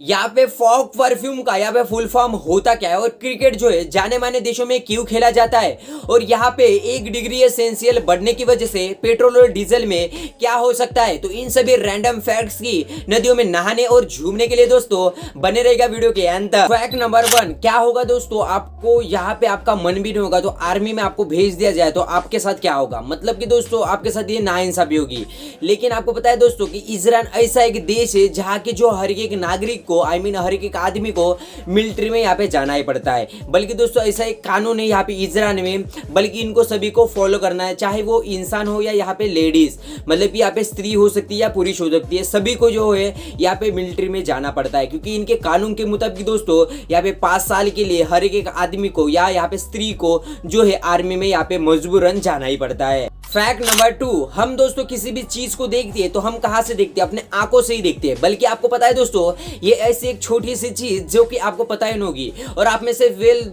यहाँ पे fog perfume का यहाँ पे फुल फॉर्म होता क्या है और क्रिकेट जो है जाने माने देशों में क्यों खेला जाता है और यहाँ पे 1 डिग्री सेल्सियस बढ़ने की वजह से पेट्रोल और डीजल में क्या हो सकता है। तो इन सभी रैंडम फैक्ट्स की नदियों में नहाने और झूमने के लिए दोस्तों बने रहेगा वीडियो के अंत तक। फैक्ट नंबर 1 क्या होगा दोस्तों, आपको यहाँ पे आपका मन भी नहीं होगा तो आर्मी में आपको भेज दिया जाए तो आपके साथ क्या होगा। मतलब कि दोस्तों आपके साथ ये नाइंसाफी होगी। लेकिन आपको पता है दोस्तों कि इजराइल ऐसा एक देश है जहाँ के जो हर एक नागरिक को हर एक आदमी को मिलिट्री में यहाँ पे जाना ही पड़ता है। बल्कि दोस्तों ऐसा एक कानून है यहाँ पे इजराइल में, बल्कि इनको सभी को फॉलो करना है, चाहे वो इंसान हो या यहाँ पे लेडीज, मतलब कि यहाँ पे स्त्री हो सकती है या पुरुष हो सकती है, सभी को जो है यहाँ पे मिलिट्री में जाना पड़ता है। क्योंकि इनके कानून के मुताबिक दोस्तों यहाँ पे 5 साल के लिए हर एक आदमी को या यहाँ पे स्त्री को जो है आर्मी में यहाँ पे मजबूरन जाना ही पड़ता है। फैक्ट नंबर 2, हम दोस्तों किसी भी चीज को देखते हैं तो हम कहां से देखते हैं, अपने आंखों से ही देखते हैं। बल्कि आपको पता है दोस्तों ये ऐसी एक छोटी सी चीज जो कि आपको पता ही नहीं होगी और आप में से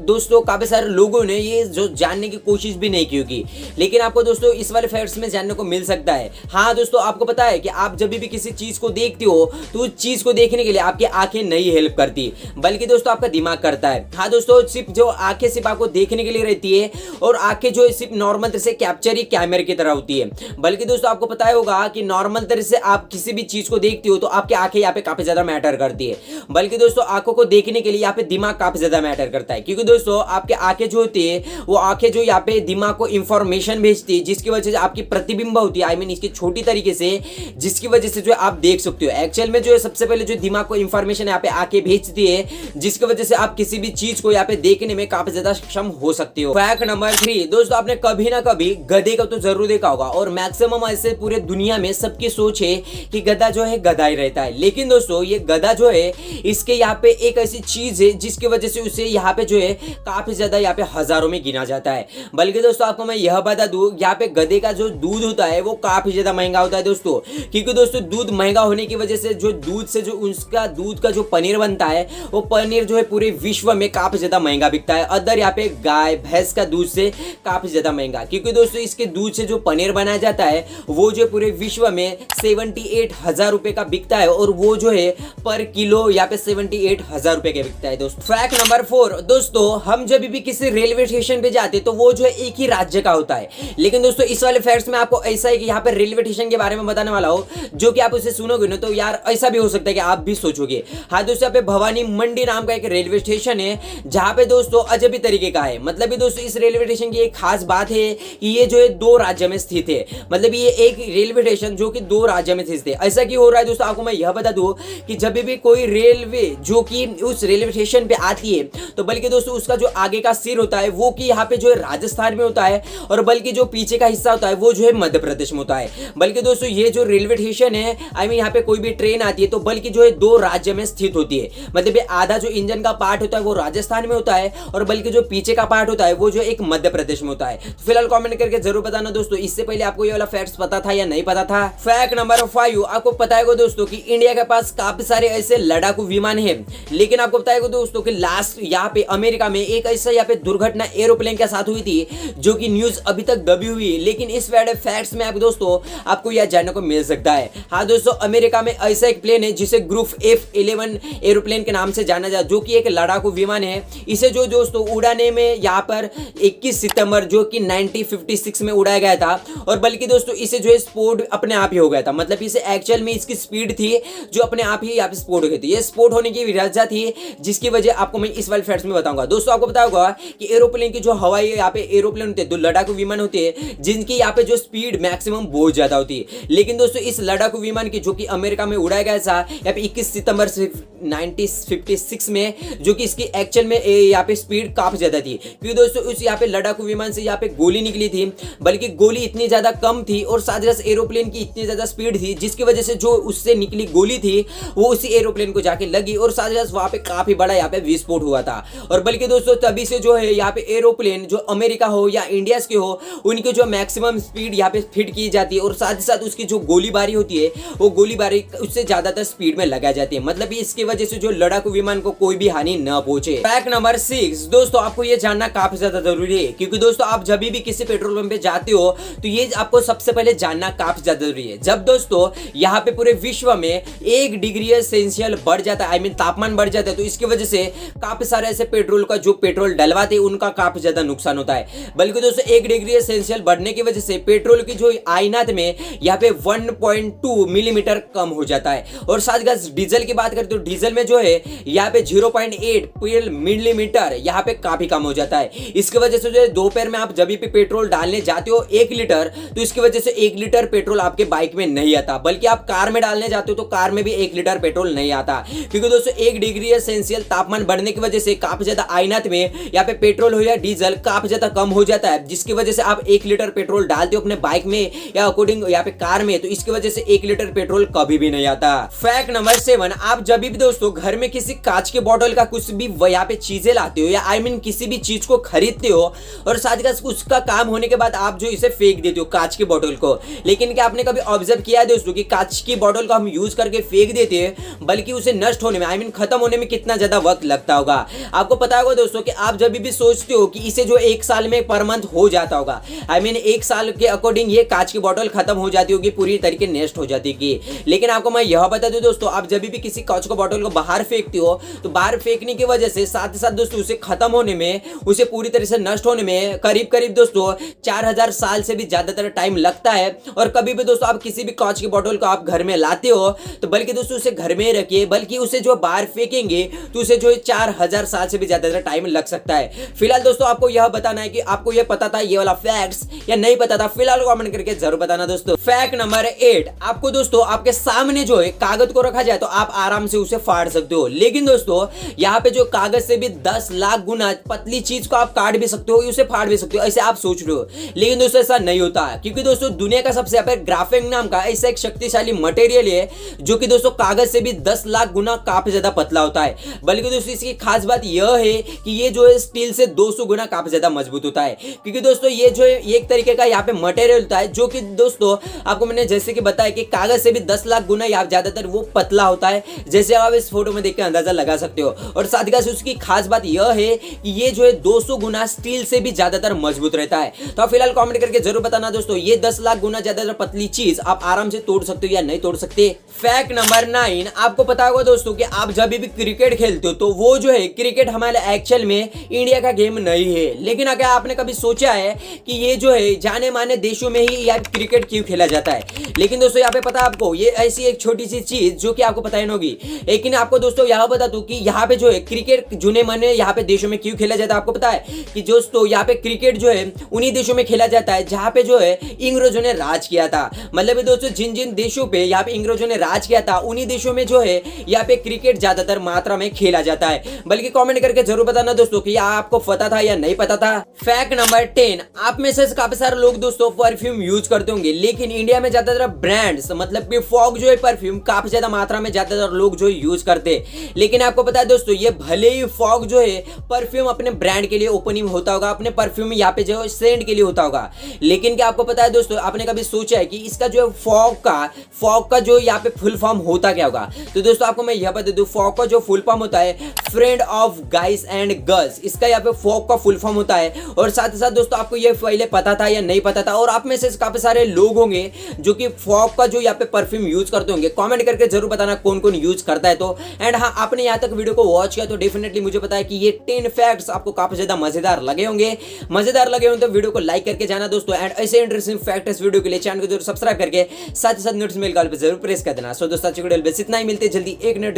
दोस्तों काफी सारे लोगों ने ये जो जानने की कोशिश भी नहीं की होगी। लेकिन आपको दोस्तों इस वाले फैक्ट्स में जानने को मिल सकता है। हाँ दोस्तों, आपको पता है कि आप जब भी किसी चीज को देखते हो तो उस चीज को देखने के लिए आपकी आंखें नहीं हेल्प करती, बल्कि दोस्तों आपका दिमाग करता है। हाँ दोस्तों, सिर्फ जो आंखें सिर्फ आपको देखने के लिए रहती है और आंखें जो सिर्फ नॉर्मल तरह से कैप्चर ही कैमरे की तरह होती है। बल्कि दोस्तों आपको पता होगा कि नॉर्मल तरह से आप किसी भी चीज को देखते हो तो आपकी आंखें यहाँ पे काफी ज्यादा मैटर करती है। बल्कि दोस्तों आंखों को देखने के लिए यहाँ पे दिमाग काफी ज्यादा मैटर करता है। क्योंकि दोस्तों आपके आंखें जो होती है वो आंखें जो यहाँ पे दिमाग को इंफॉर्मेशन भेजती है, जिसकी वजह से आपकी प्रतिबिंब होती है, आई मीन इसकी छोटी तरीके से, जिसकी वजह से जो आप देख सकते हो। एक्चुअल में जो है सबसे पहले जो दिमाग को इंफॉर्मेशन यहाँ पे आंखें भेजती है, जिसकी वजह से आप किसी भी चीज को यहाँ पे देखने में काफी ज्यादा सक्षम हो सकते हो। फैक्ट नंबर 3 दोस्तों, आपने कभी ना कभी गधे का तो जरूर देखा होगा और मैक्सिमम ऐसे पूरे दुनिया में सबकी सोच है कि गधा जो है गधा ही रहता है। लेकिन दोस्तों ये गधा जो है इसके यहाँ पे एक ऐसी चीज है जिसकी वजह से उसे यहाँ पे जो है काफी ज्यादा यहाँ पे हजारों में गिना जाता है। बल्कि दोस्तों आपको मैं यह बता दूं, यहाँ पे गधे का जो दूध होता है वो काफी ज्यादा महंगा होता है दोस्तों। क्योंकि दोस्तों दूध महंगा होने की वजह से जो दूध से जो उसका दूध का जो पनीर बनता है वो पनीर जो है पूरे विश्व में काफी ज्यादा महंगा बिकता है। अदर यहाँ पे गाय भैंस का दूध से काफी ज्यादा महंगा। क्योंकि दोस्तों इसके दूध से जो पनीर बनाया जाता है वो जो पूरे विश्व में 78,000 रुपए का बिकता है और वो जो है पर किलो यहाँ पे 78,000 रुपए का बिकता है दोस्तों। फैक्ट नंबर 4 दोस्तों, हम जब भी किसी रेलवे स्टेशन पे जाते तो वो जो है एक ही राज्य का होता है। लेकिन दोस्तों इस वाले फैक्ट्स में आपको ऐसा है कि यहाँ पे रेलवे स्टेशन के बारे में बताने वाला हो जो कि आप उसे सुनोगे ना तो यार ऐसा भी हो सकता है कि आप भी सोचोगे। हाँ दोस्तों, यहाँ पे भवानी मंडी नाम का एक रेलवे स्टेशन है जहाँ पे दोस्तों अजब ही तरीके का है। मतलब दोस्तों इस रेलवे स्टेशन की एक खास बात है कि ये जो है 2 राज्य में स्थित है। मतलब ये एक रेलवे स्टेशन जो कि 2 राज्य में स्थित है। ऐसा क्यों हो रहा है दोस्तों, आपको मैं यह बता दूं कि जब भी कोई रेलवे जो कि उस रेलवे स्टेशन पे आती है तो बल्कि दोस्तों उसका जो आगे का सिर होता है वो कि यहाँ पे जो है राजस्थान में होता है और बल्कि जो पीछे का हिस्सा होता है वो जो है मध्य प्रदेश में होता है। बल्कि दोस्तों ये जो रेलवे स्टेशन है, आई मीन यहाँ पे कोई भी ट्रेन आती है तो बल्कि जो है 2 राज्य में स्थित होती है। मतलब आधा जो इंजन का पार्ट होता है वो राजस्थान में होता है और बल्कि जो पीछे का पार्ट होता है वो जो एक मध्य प्रदेश में होता है। तो फिलहाल कॉमेंट करके जरूर बताना दोस्तों, इससे पहले आपको ये वाला फैक्ट्स पता था या नहीं पता था। फैक्ट नंबर 5 आपको पता है दोस्तों कि इंडिया के पास काफी सारे ऐसे लड़ाकू विमान है। लेकिन आपको पता है दोस्तों कि लास्ट यहाँ पे अमेरिका में एक ऐसा यहाँ पे दुर्घटना एरोप्लेन के साथ हुई थी जो कि न्यूज अभी तक दबी हुई है। लेकिन इस वाले फैक्ट्स में आप दोस्तों आपको यह जानने को मिल सकता है। हाँ दोस्तों, अमेरिका में ऐसा एक प्लेन है जिसे ग्रुप F-11 एरोप्लेन के नाम से जाना जाता है जो कि एक लड़ाकू विमान है। इसे जो दोस्तों उड़ाने में यहाँ पर 21 सितंबर जो कि 1956 में उड़ाया गया था और बल्कि दोस्तों इसे जो है स्पोर्ट अपने आप ही हो गया था। मतलब इसे एक्चुअल में इसकी स्पीड थी जो अपने आप ही यहाँ पे स्पोर्ट हो गई थी। ये स्पोर्ट होने की वजह थी जिसकी वजह आपको मैं इस वाले फैक्ट्स में बताऊंगा। दोस्तों आपको पता होगा कि एरोप्लेन की जो हवाई यहाँ पे एरोप्लेन होते हैं, 2 लड़ाकू विमान होते हैं जिनकी यहाँ पे जो स्पीड मैक्सिमम बहुत ज्यादा होती है। लेकिन दोस्तों इस लड़ाकू विमान की जो कि अमेरिका में उड़ाया गया था यहाँ पे 21 सितंबर 1956 में, जो कि इसकी एक्चुअल में यहाँ पे स्पीड काफी ज्यादा थी। क्योंकि दोस्तों उस यहाँ पे लड़ाकू विमान से यहाँ पे गोली निकली थी, बल्कि गोली इतनी ज्यादा कम थी और साथ ही साथ एरोप्लेन की इतनी ज्यादा स्पीड थी जिसकी वजह से जो उससे निकली गोली थी वो उसी एरोप्लेन को जाके लगी और साथ ही साथ वहां पे काफी बड़ा यहाँ पे विस्फोट हुआ था। और बल्कि दोस्तों तभी से जो है यहाँ पे एरोप्लेन जो अमेरिका हो या इंडिया के हो उनकी जो मैक्सिमम स्पीड यहाँ पे फिट की जाती है और साथ ही साथ उसकी जो गोलीबारी होती है वो गोलीबारी उससे ज्यादातर स्पीड में लगाई जाती है। मतलब इसकी वजह से जो लड़ाकू विमान को कोई भी हानि न पहुंचे। फैक्ट नंबर 6 दोस्तों, आपको ये जानना काफी ज्यादा जरूरी है क्योंकि दोस्तों आप जब भी किसी पेट्रोल पंप पे जाते हो तो ये आपको सबसे पहले जानना काफी ज्यादा जरूरी है। जब दोस्तों यहाँ पे पूरे विश्व में 1 डिग्री सेल्सियस बढ़ जाता है, तापमान बढ़ जाता है, तो इसकी वजह से काफी सारे ऐसे पेट्रोल का जो पेट्रोल डलवाते हैं उनका काफी ज्यादा नुकसान होता है। बल्कि दोस्तों 1 डिग्री सेल्सियस बढ़ने की वजह से पेट्रोल की जो आयनात में यहाँ पे 1.2 मिलीमीटर कम हो जाता है। और साथ ही डीजल की बात करें तो डीजल में जो है यहाँ पे 0.8 मिलीमीटर यहाँ पे काफी कम हो जाता है। इसकी वजह से जो है दोपहर में आप जब भी पेट्रोल डालने जाते हो 1 लीटर, तो इसकी वजह से 1 लीटर पेट्रोल आपके बाइक में नहीं आता, बल्कि आप कार में डालने जाते हो तो कार में भी 1 लीटर पेट्रोल नहीं आता। क्योंकि दोस्तों 1 डिग्री सेल्सियस तापमान बढ़ने की वजह से काफी ज्यादा आयनात में यहाँ पे पेट्रोल हो या डीजल काफी ज्यादा कम हो जाता है, जिसकी वजह से आप 1 लीटर पेट्रोल डालते हो अपने बाइक में या अकॉर्डिंग यहाँ पे कार में, तो इसकी वजह से 1 लीटर पेट्रोल कभी भी नहीं आता। फैक्ट नंबर 7, आप जब भी दोस्तों घर में किसी कांच के बोतल का कुछ भी यहाँ पे चीजें लाते हो या किसी भी चीज को खरीदते हो और साथ ही साथ उसका काम होने के बाद आप जो इसे फेंक देते हो कांच की बोतल को, लेकिन क्या आपने कभी ऑब्जर्व किया है दोस्तों कि कांच की बोतल को हम यूज करके फेंक देते हैं, बल्कि उसे नष्ट होने में खत्म होने में कितना ज्यादा वक्त लगता होगा। आपको पता होगा दोस्तों कि आप जब भी सोचते हो कि इसे जो 1 साल में पर मंथ हो जाता होगा, 1 साल के अकॉर्डिंग ये कांच की बोतल खत्म हो जाती होगी, पूरी तरीके नष्ट हो जाती होगी। लेकिन आपको मैं यह बता दूं दोस्तों, आप जब भी किसी कांच की बोतल को बाहर फेंकते हो तो बाहर फेंकने की वजह से साथ ही साथ दोस्तों उसे खत्म होने में, उसे पूरी तरह से नष्ट होने में करीब दोस्तों 4000 साल से भी ज्यादातर टाइम लगता है। और कभी भी दोस्तों आप किसी भी कांच की बोतल को आप घर में लाते हो तो बल्कि दोस्तों उसे घर में रखिए, बल्कि उसे जो बाहर फेंकेंगे तो उसे जो 4000 साल से भी ज्यादा टाइम लग सकता है। फिलहाल दोस्तों आपको यह बताना है कि आपको यह पता था ये वाला फैक्ट्स या नहीं पता था, फिलहाल कमेंट करके जरूर बताना दोस्तों। फैक्ट नंबर 8, आपको दोस्तों आपके सामने जो है कागज को रखा जाए तो आप आराम से उसे फाड़ सकते हो, लेकिन दोस्तों यहाँ पे जो कागज से भी 10 लाख गुना पतली चीज को आप काट भी सकते हो, उसे फाड़ भी सकते हो, ऐसे आप सोच रहे हो। लेकिन दोस्तों ऐसा नहीं होता, क्योंकि दोस्तों दुनिया का सबसे ग्राफेन नाम का ऐसा एक शक्तिशाली मटेरियल है जो कि दोस्तों कागज से भी 10 लाख गुना काफी ज्यादा पतला होता है। बल्कि दोस्तों इसकी खास बात यह है कि ये जो है स्टील से 200 गुना काफी ज्यादा मजबूत होता है, क्योंकि दोस्तों ये जो है एक तरीके का यहाँ पे मटेरियल होता है जो कि दोस्तों आपको मैंने जैसे कि बताया कि कागज से भी 10 लाख गुना या ज्यादातर वो पतला होता है, जैसे आप इस फोटो में देख के अंदाजा लगा सकते हो। और साथ ही साथ उसकी खास बात यह है कि ये जो है 200 गुना स्टील से भी ज्यादातर मजबूत रहता है। तो फिलहाल कमेंट करके जरूर बताना दोस्तों, ये 10 लाख गुना ज्यादातर पतली चीज आप आराम से तोड़ सकते हो या नहीं तोड़ सकते। फैक्ट नंबर 9, आपको पता होगा दोस्तों कि आप जब भी क्रिकेट खेलते हो तो वो जो है क्रिकेट हमारे एक्चुअल में इंडिया का गेम नहीं है। लेकिन अगर आपने कभी सोचा है कि ये जो है जाने माने देशों में ही यार क्रिकेट क्यों खेला जाता है? लेकिन दोस्तों यहाँ पे पता है आपको, ये ऐसी एक छोटी सी चीज जो कि आपको पता ही नहीं होगी, लेकिन आपको दोस्तों यहाँ बता दूं कि यहाँ पे जो है क्रिकेट जुने माने यहाँ पे देशों में क्यों खेला जाता है। आपको पता है कि दोस्तों यहाँ पे क्रिकेट जो है उन्हीं देशों में खेला जाता है जहाँ पे जो है अंग्रेजों ने राज किया था। मतलब दोस्तों जिन जिन देशों पे यहाँ पे अंग्रेजों ने राज किया था उन्हीं देशों में जो है यहाँ पे क्रिकेट ज्यादातर मात्रा में खेला जाता है। बल्कि कमेंट करके जरूर बताना दोस्तों कि आपको पता था या नहीं पता था। फैक्ट नंबर 10, आप में से काफी सारे लोग दोस्तों परफ्यूम यूज करते होंगे, लेकिन इंडिया में ज्यादातर ब्रांड्स मतलब कि फॉग जो है परफ्यूम काफी ज्यादा मात्रा में ज्यादातर लोग जो यूज करते हैं। लेकिन आपको पता है दोस्तों ये भले ही फॉग जो है परफ्यूम अपने ब्रांड के लिए ओपनिंग होता होगा, अपने परफ्यूम यहाँ पे जो सेंट के लिए होता होगा, लेकिन क्या आपको पता है दोस्तों, आपने कभी सोचा है कि इसका जो फॉग का जो यहाँ पे फुल फॉर्म होता क्या होगा? तो दोस्तों आपको मैं यह बता दूं, फॉग का जो फुल फॉर्म होता है friend of guys and girls, इसका यहाँ पे फॉग का फुल फॉर्म होता है। और साथ ही साथ दोस्तों आपको ये पहले पता था या नहीं पता था? और आप में से काफी सारे लोग होंगे जो कि फॉग का जो यहाँ पे परफ्यूम यूज करते होंगे। कमेंट करके जरूर बताना कौन कौन यूज करता है। तो एंड हाँ, आपने यहाँ तक वीडियो को वॉच किया तो डेफिनेटली मुझे पता है कि ये 10 फैक्ट्स आपको काफी ज्यादा मजेदार लगे होंगे। तो वीडियो को लाइक करके जाना दोस्तों, एंड ऐसे इंटरेस्टिंग फैक्ट इस वीडियो के लिए चैनल को जरूर सब्सक्राइब करके साथ ही साथ नोटिफिकेशन बेल पे जरूर प्रेस कर देना। सो दोस्तों आज की वीडियो बस इतना ही, मिलते हैं जल्दी एक नए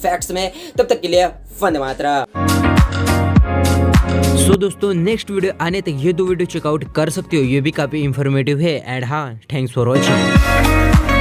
फैक्ट्स में, तब तक के लिए वंदे मातरम। सो दोस्तों नेक्स्ट वीडियो आने तक ये 2 वीडियो चेकआउट कर सकते हो, ये भी काफी इंफॉर्मेटिव है। एंड हाँ, थैंक्स फॉर वॉचिंग।